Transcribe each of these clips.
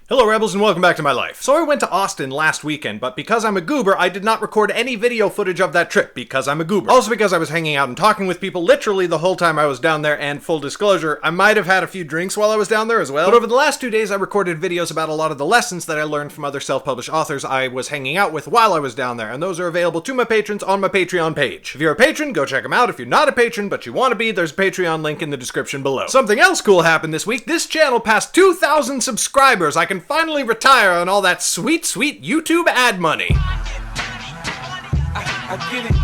Hello Rebels and welcome back to my life. So I went to Austin last weekend, but because I'm a goober, I did not record any video footage of that trip because I'm a goober. Also because I was hanging out and talking with people literally the whole time I was down there, and full disclosure, I might have had a few drinks while I was down there as well. But over the last 2 days I recorded videos about a lot of the lessons that I learned from other self-published authors I was hanging out with while I was down there, and those are available to my patrons on my Patreon page. If you're a patron, go check them out. If you're not a patron but you want to be, there's a Patreon link in the description below. Something else cool happened this week. This channel passed 2,000 subscribers. I can finally retire on all that sweet YouTube ad money. I get it.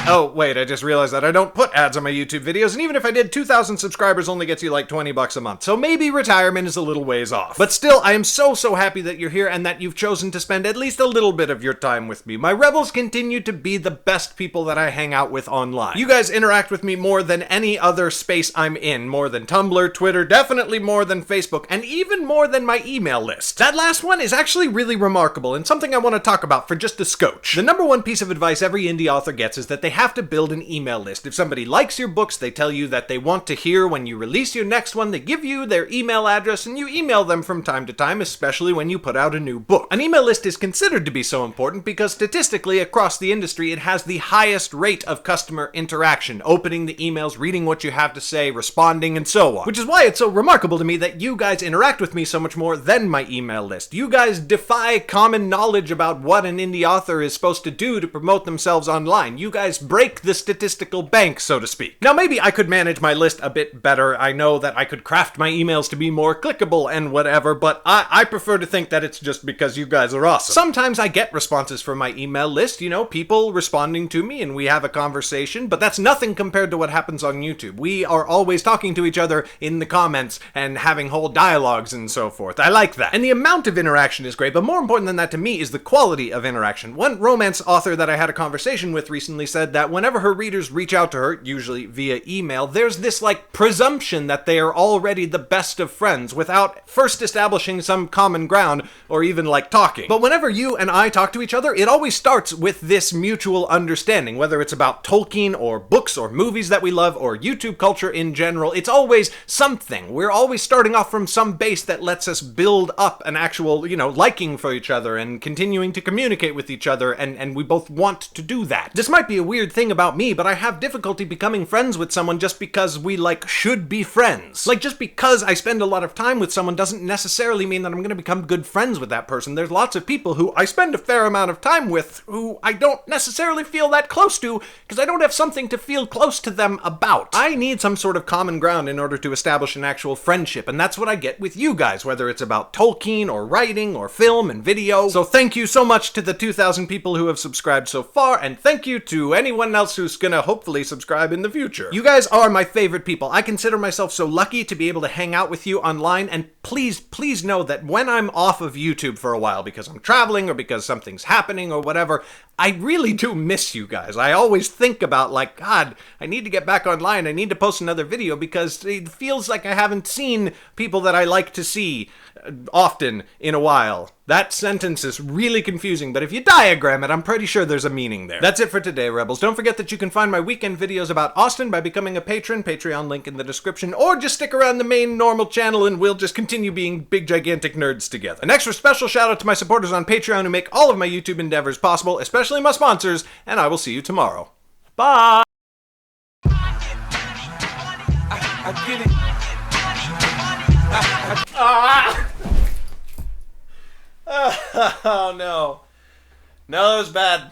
Oh, wait, I just realized that I don't put ads on my YouTube videos, and even if I did, 2,000 subscribers only gets you like 20 bucks a month, so maybe retirement is a little ways off. But still, I am so happy that you're here and that you've chosen to spend at least a little bit of your time with me. My Rebels continue to be the best people that I hang out with online. You guys interact with me more than any other space I'm in, more than Tumblr, Twitter, definitely more than Facebook, and even more than my email list. That last one is actually really remarkable, and something I want to talk about for just a scotch. The number one piece of advice every indie author gets is that they have to build an email list. If somebody likes your books, they tell you that they want to hear when you release your next one, they give you their email address and you email them from time to time, especially when you put out a new book. An email list is considered to be so important because statistically across the industry it has the highest rate of customer interaction, opening the emails, reading what you have to say, responding, and so on. Which is why it's so remarkable to me that you guys interact with me so much more than my email list. You guys defy common knowledge about what an indie author is supposed to do to promote themselves online. You guys break the statistical bank, so to speak. Now, maybe I could manage my list a bit better. I know that I could craft my emails to be more clickable and whatever, but I prefer to think that it's just because you guys are awesome. Sometimes I get responses from my email list, you know, people responding to me and we have a conversation, but that's nothing compared to what happens on YouTube. We are always talking to each other in the comments and having whole dialogues and so forth. I like that. And the amount of interaction is great, but more important than that to me is the quality of interaction. One romance author that I had a conversation with recently said that whenever her readers reach out to her, usually via email, there's this like presumption that they are already the best of friends without first establishing some common ground or even like talking. But whenever you and I talk to each other, it always starts with this mutual understanding, whether it's about Tolkien or books or movies that we love or YouTube culture in general. It's always something. We're always starting off from some base that lets us build up an actual, you know, liking for each other and continuing to communicate with each other, and we both want to do that. This might be a weird thing about me, but I have difficulty becoming friends with someone just because we, like, should be friends. Like, just because I spend a lot of time with someone doesn't necessarily mean that I'm gonna become good friends with that person. There's lots of people who I spend a fair amount of time with who I don't necessarily feel that close to because I don't have something to feel close to them about. I need some sort of common ground in order to establish an actual friendship, and that's what I get with you guys, whether it's about Tolkien or writing or film and video. So thank you so much to the 2,000 people who have subscribed so far, and thank you to anyone else who's gonna hopefully subscribe in the future. You guys are my favorite people. I consider myself so lucky to be able to hang out with you online, and please know that when I'm off of YouTube for a while because I'm traveling or because something's happening or whatever, I really do miss you guys. I always think about, like, God, I need to get back online. I need to post another video because it feels like I haven't seen people that I like to see often in a while. That sentence is really confusing, but if you diagram it, I'm pretty sure there's a meaning there. That's it for today, Rebels. Don't forget that you can find my weekend videos about Austin by becoming a patron, Patreon link in the description, or just stick around the main normal channel and we'll just continue being big gigantic nerds together. An extra special shout out to my supporters on Patreon who make all of my YouTube endeavors possible, especially my sponsors, and I will see you tomorrow. Bye! I get it. Oh no. No, that was bad.